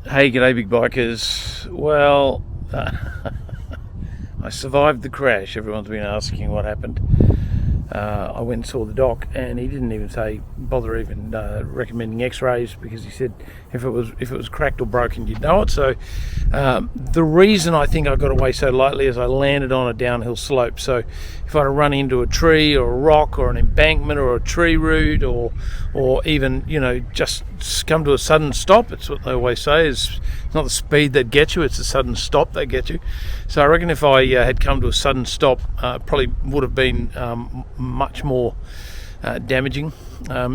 Hey, g'day big bikers. Well, I survived the crash. Everyone's been asking what happened. I went and saw the doc, and he didn't even bother recommending X-rays, because he said if it was cracked or broken, you'd know it. So the reason I think I got away so lightly is I landed on a downhill slope. So if I'd have run into a tree or a rock or an embankment or a tree root or even just come to a sudden stop, it's what they always say, is it's not the speed that gets you, it's the sudden stop that gets you. So I reckon if I had come to a sudden stop, probably would have been much more damaging.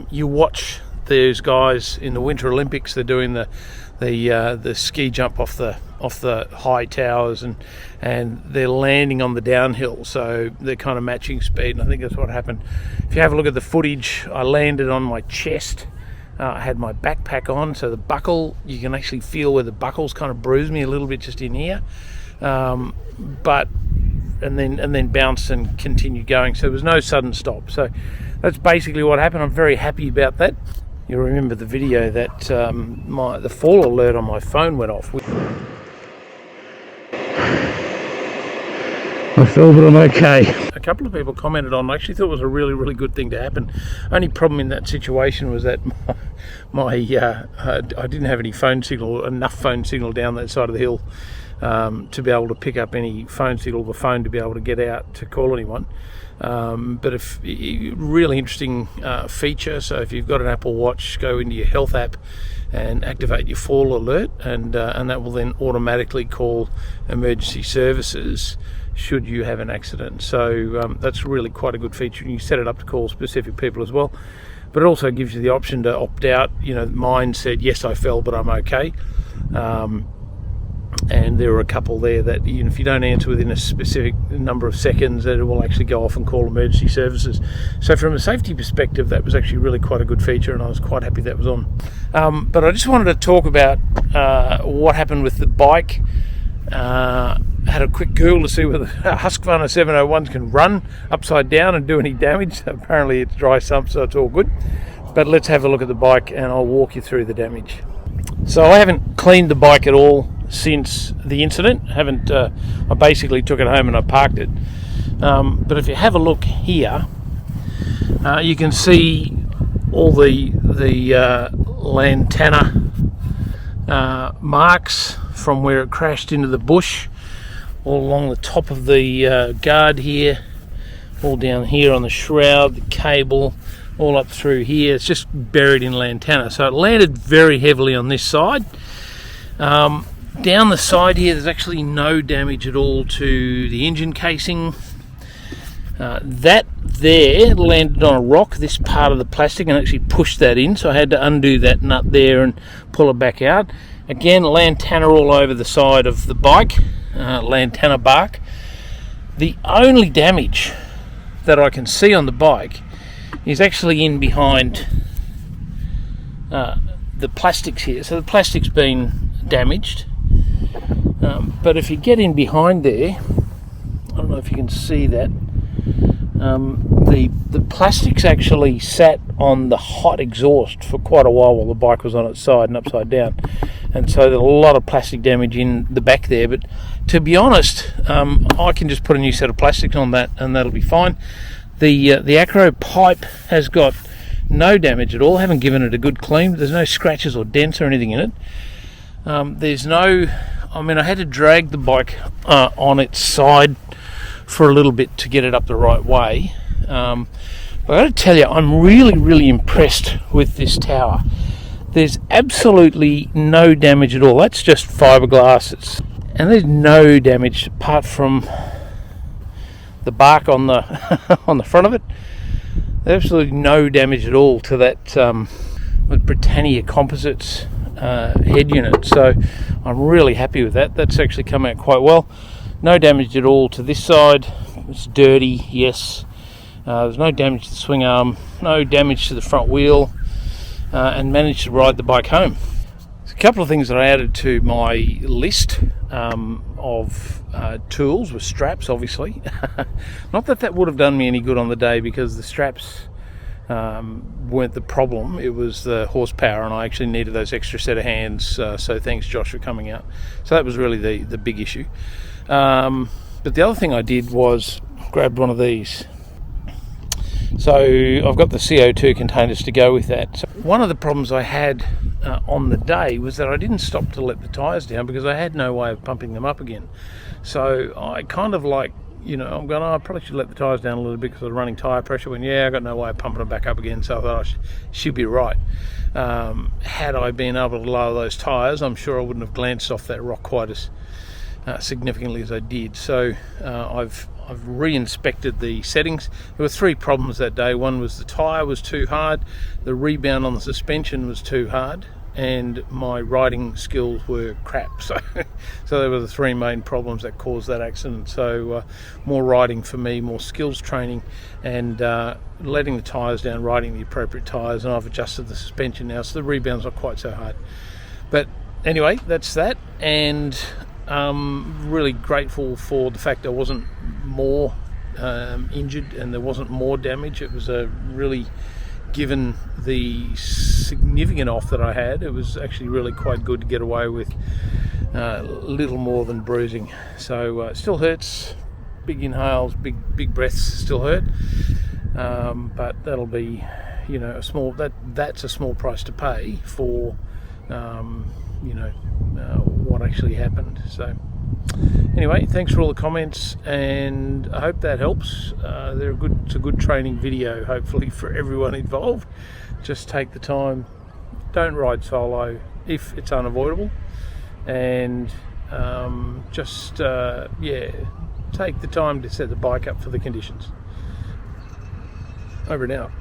You watch those guys in the Winter Olympics, they're doing the ski jump off the high towers, and they're landing on the downhill, so they're kind of matching speed, and I think that's what happened. If you have a look at the footage, I landed on my chest. I had my backpack on, so the buckle, you can actually feel where the buckles kind of bruised me a little bit just in here, and then bounced and continued going. So there was no sudden stop. So that's basically what happened. I'm very happy about that. You'll remember the video that the fall alert on my phone went off. I fell, but I'm okay. A couple of people commented on, I actually thought it was a really, really good thing to happen. Only problem in that situation was that I didn't have any enough phone signal down that side of the hill to be able to pick up any phone signal, the phone to be able to get out to call anyone. But really interesting feature. So if you've got an Apple Watch, go into your health app and activate your fall alert, and that will then automatically call emergency services should you have an accident. So that's really quite a good feature, and you set it up to call specific people as well. But it also gives you the option to opt out. Mine said, yes, I fell, but I'm okay. And there were a couple there that if you don't answer within a specific number of seconds, that it will actually go off and call emergency services. So from a safety perspective, that was actually really quite a good feature, and I was quite happy that was on. But I just wanted to talk about what happened with the bike. Had a quick Google to see whether Husqvarna 701s can run upside down and do any damage. Apparently it's dry sump, so it's all good. But let's have a look at the bike, and I'll walk you through the damage. So I haven't cleaned the bike at all since the incident. I basically took it home and I parked it. But if you have a look here, you can see all the lantana marks from where it crashed into the bush, all along the top of the guard here, all down here on the shroud, the cable, all up through here. It's just buried in lantana. So it landed very heavily on this side. Down the side here, there's actually no damage at all to the engine casing. That there landed on a rock, this part of the plastic, and actually pushed that in, so I had to undo that nut there and pull it back out. Again, lantana all over the side of the bike, lantana bark. The only damage that I can see on the bike is actually in behind the plastics here. So the plastic's been damaged, but if you get in behind there, I don't know if you can see that, the plastics actually sat on the hot exhaust for quite a while the bike was on its side and upside down, and so there's a lot of plastic damage in the back there. But to be honest, I can just put a new set of plastics on that and that'll be fine. The acro pipe has got no damage at all. I haven't given it a good clean. There's no scratches or dents or anything in it. I had to drag the bike on its side for a little bit to get it up the right way. But I got to tell you, I'm really, really impressed with this tower. There's absolutely no damage at all. That's just fiberglass. And there's no damage apart from the bark on the on the front of it. There's absolutely no damage at all to that with Britannia Composites head unit. So I'm really happy with that. That's actually come out quite well. No damage at all to this side. It's dirty, yes. There's no damage to the swing arm, no damage to the front wheel, and managed to ride the bike home. There's a couple of things that I added to my list of tools with straps, obviously. Not that would have done me any good on the day, because the straps weren't the problem. It was the horsepower, and I actually needed those extra set of hands. So thanks, Josh, for coming out. So that was really the big issue. But the other thing I did was grabbed one of these. So I've got the CO2 containers to go with that. So one of the problems I had on the day was that I didn't stop to let the tyres down because I had no way of pumping them up again. So I kind of like, I'm going, I probably should let the tyres down a little bit because I was running tyre pressure when, I got no way of pumping them back up again. So I thought I should be right. Had I been able to lower those tyres, I'm sure I wouldn't have glanced off that rock quite as significantly as I did. So I've re-inspected the settings. There were 3 problems that day. One was the tyre was too hard, the rebound on the suspension was too hard, and my riding skills were crap. So they were the 3 main problems that caused that accident. So more riding for me, more skills training, and letting the tyres down, riding the appropriate tyres, and I've adjusted the suspension now, so the rebound's not quite so hard. But anyway, that's that, and really grateful for the fact I wasn't more injured and there wasn't more damage. It was really, given the significant off that I had, it was actually really quite good to get away with little more than bruising. So it still hurts, big inhales, big breaths still hurt, but that'll be a small, that's a small price to pay for what actually happened. So anyway, thanks for all the comments, and I hope that helps. It's a good training video, hopefully, for everyone involved. Just take the time, don't ride solo if it's unavoidable, and take the time to set the bike up for the conditions. Over and out.